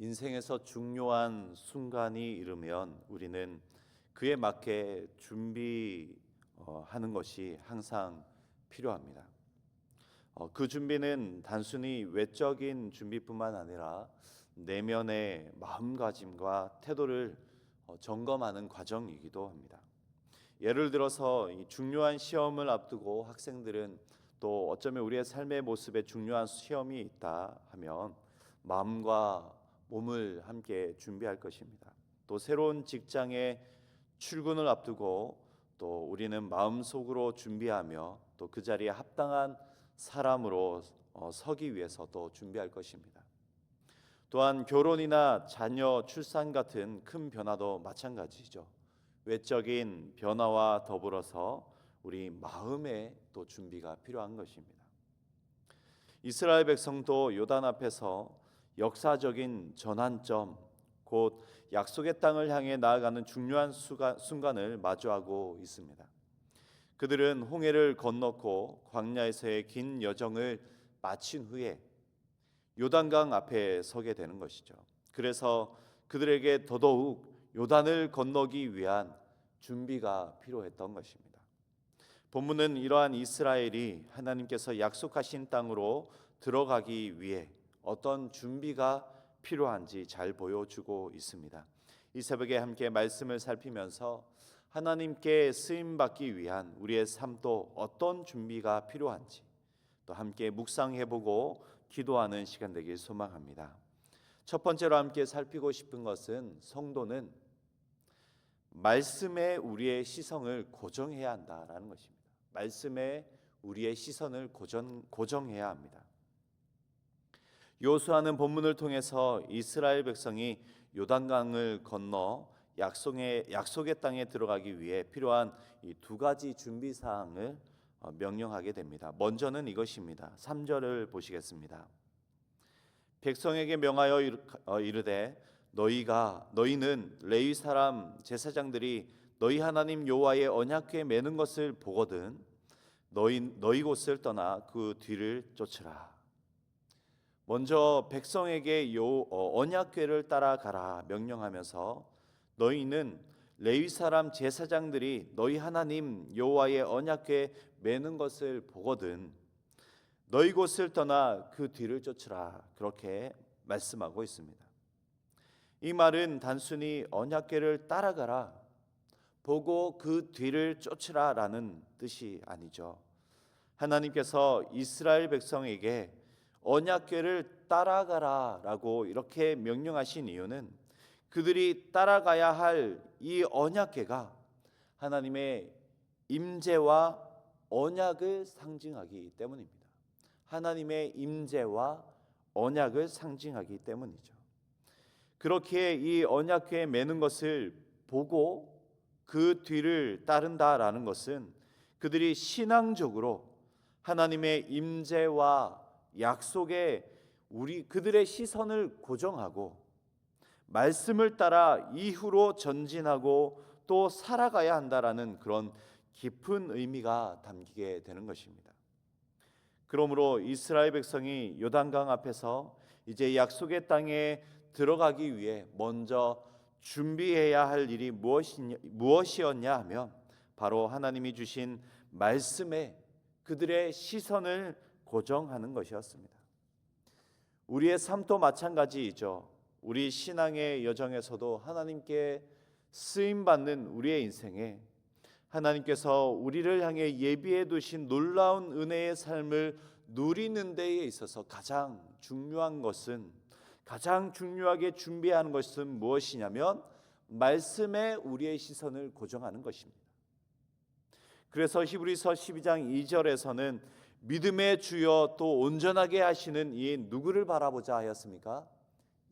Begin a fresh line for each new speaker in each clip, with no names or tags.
인생에서 중요한 순간이 이르면 우리는 그에 맞게 준비하는 것이 항상 필요합니다. 그 준비는 단순히 외적인 준비뿐만 아니라 내면의 마음가짐과 태도를 점검하는 과정이기도 합니다. 예를 들어서 이 중요한 시험을 앞두고 학생들은 또 어쩌면 우리의 삶의 모습에 중요한 시험이 있다 하면 마음과 몸을 함께 준비할 것입니다. 또 새로운 직장에 출근을 앞두고 또 우리는 마음속으로 준비하며 또 그 자리에 합당한 사람으로 서기 위해서 또 준비할 것입니다. 또한 결혼이나 자녀 출산 같은 큰 변화도 마찬가지죠. 외적인 변화와 더불어서 우리 마음의 또 준비가 필요한 것입니다. 이스라엘 백성도 요단 앞에서 역사적인 전환점, 곧 약속의 땅을 향해 나아가는 중요한 순간을 마주하고 있습니다. 그들은 홍해를 건넜고 광야에서의 긴 여정을 마친 후에 요단강 앞에 서게 되는 것이죠. 그래서 그들에게 더더욱 요단을 건너기 위한 준비가 필요했던 것입니다. 본문은 이러한 이스라엘이 하나님께서 약속하신 땅으로 들어가기 위해 어떤 준비가 필요한지 잘 보여주고 있습니다. 이 새벽에 함께 말씀을 살피면서 하나님께 쓰임받기 위한 우리의 삶도 어떤 준비가 필요한지 또 함께 묵상해보고 기도하는 시간 되길 소망합니다. 첫 번째로 함께 살피고 싶은 것은 성도는 말씀에 우리의 시선을 고정해야 한다라는 것입니다. 말씀에 우리의 시선을 고정해야 합니다. 여호수아는 본문을 통해서 이스라엘 백성이 요단강을 건너 약속의 땅에 들어가기 위해 필요한 이 두 가지 준비 사항을 명령하게 됩니다. 먼저는 이것입니다. 3절을 보시겠습니다. 백성에게 명하여 이르되 너희는 레위 사람 제사장들이 너희 하나님 여호와의 언약궤 매는 것을 보거든 너희 곳을 떠나 그 뒤를 쫓으라. 먼저 백성에게 언약궤를 따라가라 명령하면서 너희는 레위 사람 제사장들이 너희 하나님 여호와의 언약궤 매는 것을 보거든 너희 곳을 떠나 그 뒤를 쫓으라 그렇게 말씀하고 있습니다. 이 말은 단순히 언약궤를 따라가라 보고 그 뒤를 쫓으라라는 뜻이 아니죠. 하나님께서 이스라엘 백성에게 언약궤를 따라가라라고 이렇게 명령하신 이유는 그들이 따라가야 할 이 언약궤가 하나님의 임재와 언약을 상징하기 때문입니다. 하나님의 임재와 언약을 상징하기 때문이죠. 그렇게 이 언약궤에 매는 것을 보고 그 뒤를 따른다라는 것은 그들이 신앙적으로 하나님의 임재와 약속에 그들의 시선을 고정하고 말씀을 따라 이후로 전진하고 또 살아가야 한다라는 그런 깊은 의미가 담기게 되는 것입니다. 그러므로 이스라엘 백성이 요단강 앞에서 이제 약속의 땅에 들어가기 위해 먼저 준비해야 할 일이 무엇이었냐 하면 바로 하나님이 주신 말씀에 그들의 시선을 고정하는 것이었습니다. 우리의 삶도 마찬가지이죠. 우리 신앙의 여정에서도 하나님께 쓰임받는 우리의 인생에 하나님께서 우리를 향해 예비해 두신 놀라운 은혜의 삶을 누리는 데에 있어서 가장 중요하게 준비하는 것은 무엇이냐면 말씀에 우리의 시선을 고정하는 것입니다. 그래서 히브리서 12장 2절에서는 믿음의 주여 또 온전하게 하시는 이 누구를 바라보자 하였습니까?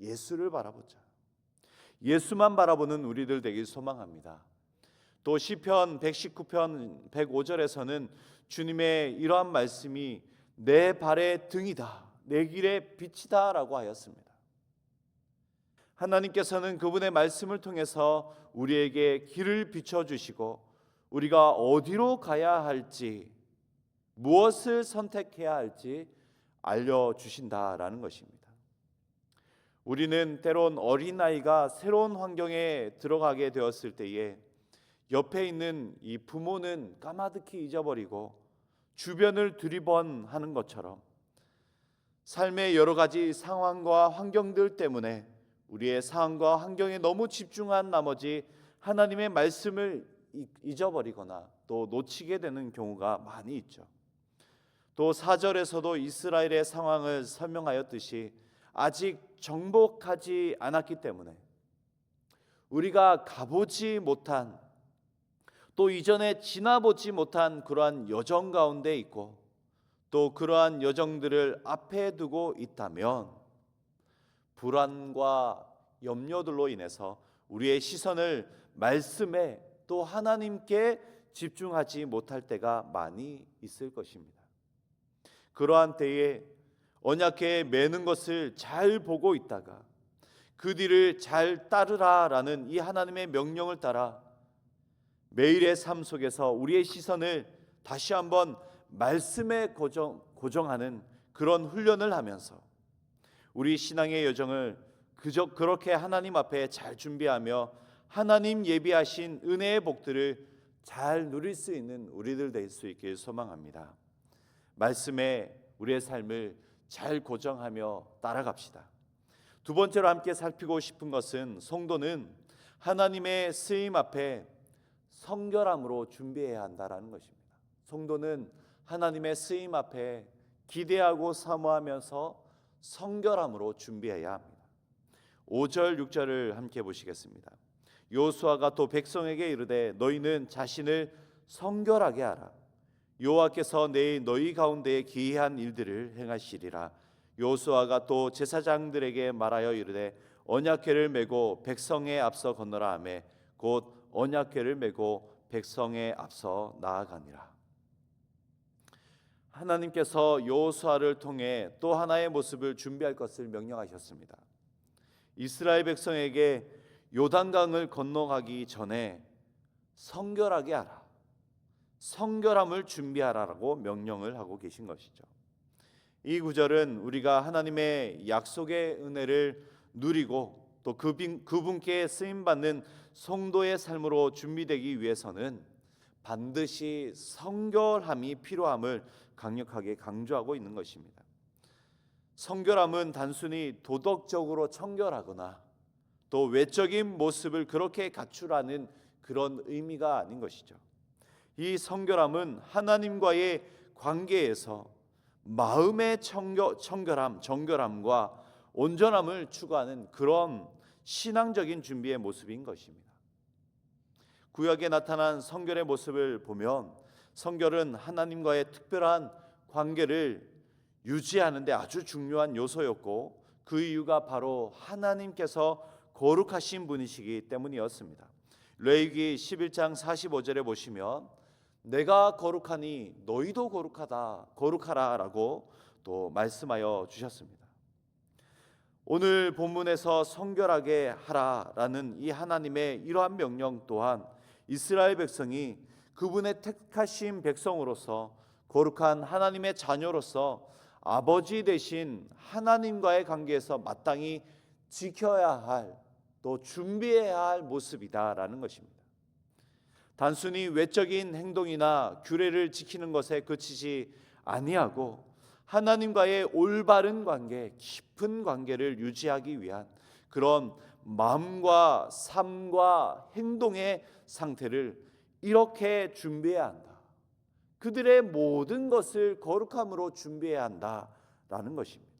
예수를 바라보자. 예수만 바라보는 우리들 되길 소망합니다. 또 시편 119편 105절에서는 주님의 이러한 말씀이 내 발의 등이다 내 길의 빛이다 라고 하였습니다. 하나님께서는 그분의 말씀을 통해서 우리에게 길을 비춰주시고 우리가 어디로 가야 할지 무엇을 선택해야 할지 알려주신다라는 것입니다. 우리는 때론 어린아이가 새로운 환경에 들어가게 되었을 때에 옆에 있는 이 부모는 까마득히 잊어버리고 주변을 두리번하는 것처럼 삶의 여러 가지 상황과 환경들 때문에 우리의 상황과 환경에 너무 집중한 나머지 하나님의 말씀을 잊어버리거나 또 놓치게 되는 경우가 많이 있죠. 또 4절에서도 이스라엘의 상황을 설명하였듯이 아직 정복하지 않았기 때문에 우리가 가보지 못한, 또 이전에 지나보지 못한 그러한 여정 가운데 있고, 또 그러한 여정들을 앞에 두고 있다면 불안과 염려들로 인해서 우리의 시선을 말씀에 또 하나님께 집중하지 못할 때가 많이 있을 것입니다. 그러한 때에 언약궤에 매는 것을 잘 보고 있다가 그 뒤를 잘 따르라라는 이 하나님의 명령을 따라 매일의 삶 속에서 우리의 시선을 다시 한번 말씀에 고정하는 그런 훈련을 하면서 우리 신앙의 여정을 그렇게 하나님 앞에 잘 준비하며 하나님 예비하신 은혜의 복들을 잘 누릴 수 있는 우리들 될 수 있길 소망합니다. 말씀에 우리의 삶을 잘 고정하며 따라갑시다. 두 번째로 함께 살피고 싶은 것은 성도는 하나님의 쓰임 앞에 성결함으로 준비해야 한다라는 것입니다. 성도는 하나님의 쓰임 앞에 기대하고 사모하면서 성결함으로 준비해야 합니다. 5절 6절을 함께 보시겠습니다. 여호수아가 또 백성에게 이르되 너희는 자신을 성결하게 하라. 여호와께서 내일 너희 가운데에 기이한 일들을 행하시리라. 여호수아가 또 제사장들에게 말하여 이르되 언약궤를 메고 백성에 앞서 건너라 하매 곧 언약궤를 메고 백성에 앞서 나아가니라. 하나님께서 여호수아를 통해 또 하나의 모습을 준비할 것을 명령하셨습니다. 이스라엘 백성에게 요단강을 건너가기 전에 성결하게 하라, 성결함을 준비하라라고 명령을 하고 계신 것이죠. 이 구절은 우리가 하나님의 약속의 은혜를 누리고 또 그분께 쓰임받는 성도의 삶으로 준비되기 위해서는 반드시 성결함이 필요함을 강력하게 강조하고 있는 것입니다. 성결함은 단순히 도덕적으로 청결하거나 또 외적인 모습을 그렇게 갖추라는 그런 의미가 아닌 것이죠. 이 성결함은 하나님과의 관계에서 마음의 정결함과 온전함을 추구하는 그런 신앙적인 준비의 모습인 것입니다. 구약에 나타난 성결의 모습을 보면 성결은 하나님과의 특별한 관계를 유지하는 데 아주 중요한 요소였고 그 이유가 바로 하나님께서 거룩하신 분이시기 때문이었습니다. 레위기 11장 45절에 보시면 내가 거룩하니 너희도 거룩하라라고 또 말씀하여 주셨습니다. 오늘 본문에서 성결하게 하라라는 이 하나님의 이러한 명령 또한 이스라엘 백성이 그분의 택하신 백성으로서 거룩한 하나님의 자녀로서 아버지 되신 하나님과의 관계에서 마땅히 지켜야 할, 또 준비해야 할 모습이다라는 것입니다. 단순히 외적인 행동이나 규례를 지키는 것에 그치지 아니하고 하나님과의 올바른 관계, 깊은 관계를 유지하기 위한 그런 마음과 삶과 행동의 상태를 이렇게 준비해야 한다. 그들의 모든 것을 거룩함으로 준비해야 한다라는 것입니다.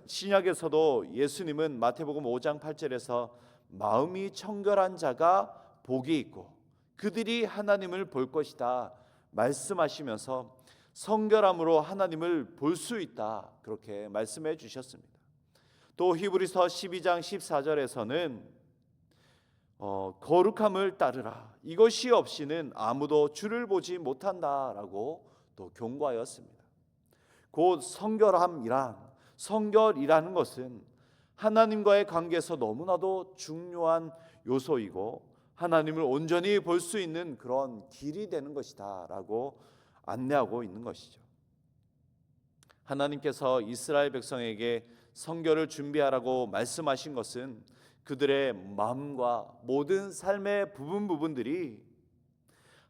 신약에서도 예수님은 마태복음 5장 8절에서 마음이 청결한 자가 복이 있고 그들이 하나님을 볼 것이다 말씀하시면서 성결함으로 하나님을 볼 수 있다 그렇게 말씀해 주셨습니다. 또 히브리서 12장 14절에서는 거룩함을 따르라. 이것이 없이는 아무도 주를 보지 못한다라고 또 경고하였습니다. 곧 성결이라는 것은 하나님과의 관계에서 너무나도 중요한 요소이고 하나님을 온전히 볼 수 있는 그런 길이 되는 것이다라고 안내하고 있는 것이죠. 하나님께서 이스라엘 백성에게 성결을 준비하라고 말씀하신 것은 그들의 마음과 모든 삶의 부분들이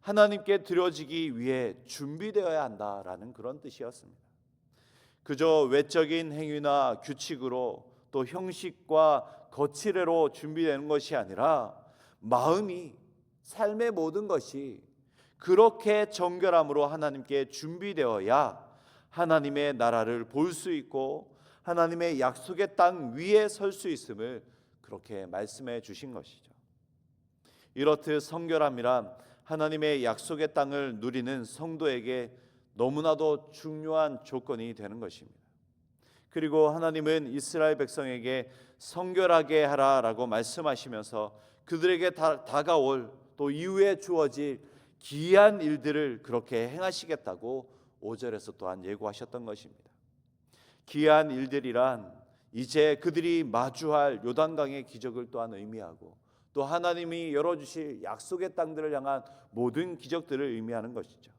하나님께 드려지기 위해 준비되어야 한다라는 그런 뜻이었습니다. 그저 외적인 행위나 규칙으로 또 형식과 거칠애로 준비되는 것이 아니라 마음이, 삶의 모든 것이 그렇게 정결함으로 하나님께 준비되어야 하나님의 나라를 볼 수 있고 하나님의 약속의 땅 위에 설 수 있음을 그렇게 말씀해 주신 것이죠. 이렇듯 성결함이란 하나님의 약속의 땅을 누리는 성도에게 너무나도 중요한 조건이 되는 것입니다. 그리고 하나님은 이스라엘 백성에게 성결하게 하라라고 말씀하시면서 그들에게 다가올 또 이후에 주어질 기이한 일들을 그렇게 행하시겠다고 5절에서 또한 예고하셨던 것입니다. 기이한 일들이란 이제 그들이 마주할 요단강의 기적을 또한 의미하고 또 하나님이 열어주실 약속의 땅들을 향한 모든 기적들을 의미하는 것이죠.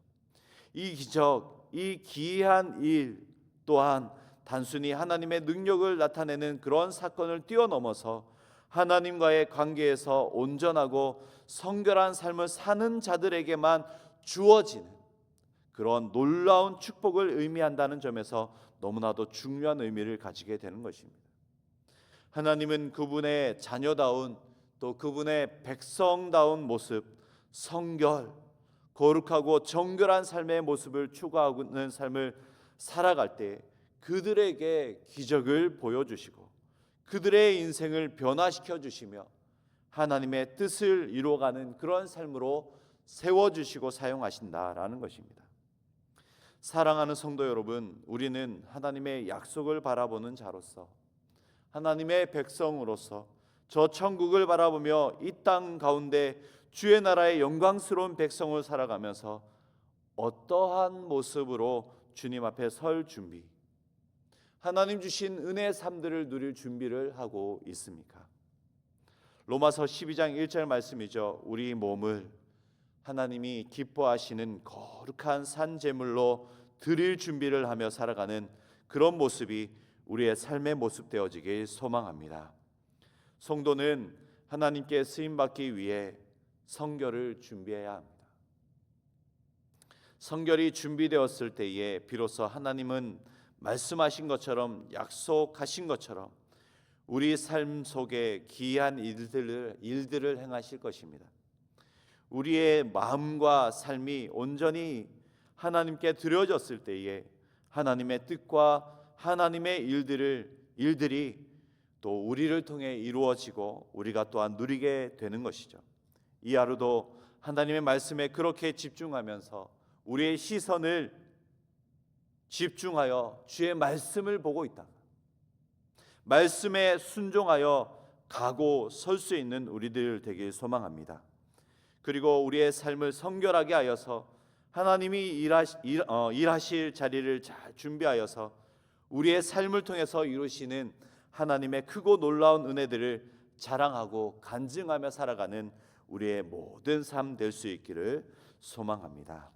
이 기적, 이 기이한 일 또한 단순히 하나님의 능력을 나타내는 그런 사건을 뛰어넘어서 하나님과의 관계에서 온전하고 성결한 삶을 사는 자들에게만 주어지는 그런 놀라운 축복을 의미한다는 점에서 너무나도 중요한 의미를 가지게 되는 것입니다. 하나님은 그분의 자녀다운 또 그분의 백성다운 모습, 성결, 거룩하고 정결한 삶의 모습을 추구하는 삶을 살아갈 때 그들에게 기적을 보여주시고 그들의 인생을 변화시켜 주시며 하나님의 뜻을 이루어가는 그런 삶으로 세워주시고 사용하신다라는 것입니다. 사랑하는 성도 여러분, 우리는 하나님의 약속을 바라보는 자로서 하나님의 백성으로서 저 천국을 바라보며 이 땅 가운데 주의 나라의 영광스러운 백성을 살아가면서 어떠한 모습으로 주님 앞에 설 준비, 하나님 주신 은혜의 삶들을 누릴 준비를 하고 있습니까? 로마서 12장 1절 말씀이죠. 우리 몸을 하나님이 기뻐하시는 거룩한 산 제물로 드릴 준비를 하며 살아가는 그런 모습이 우리의 삶의 모습 되어지길 소망합니다. 성도는 하나님께 쓰임받기 위해 성결을 준비해야 합니다. 성결이 준비되었을 때에 비로소 하나님은 말씀하신 것처럼 약속하신 것처럼 우리 삶 속에 기이한 일들을 행하실 것입니다. 우리의 마음과 삶이 온전히 하나님께 드려졌을 때에 하나님의 뜻과 하나님의 일들이 또 우리를 통해 이루어지고 우리가 또한 누리게 되는 것이죠. 이 하루도 하나님의 말씀에 그렇게 집중하면서 우리의 시선을 집중하여 주의 말씀을 보고 있다. 말씀에 순종하여 가고 설 수 있는 우리들 되길 소망합니다. 그리고 우리의 삶을 성결하게 하여서 하나님이 일하실 자리를 잘 준비하여서 우리의 삶을 통해서 이루시는 하나님의 크고 놀라운 은혜들을 자랑하고 간증하며 살아가는 우리의 모든 삶 될 수 있기를 소망합니다.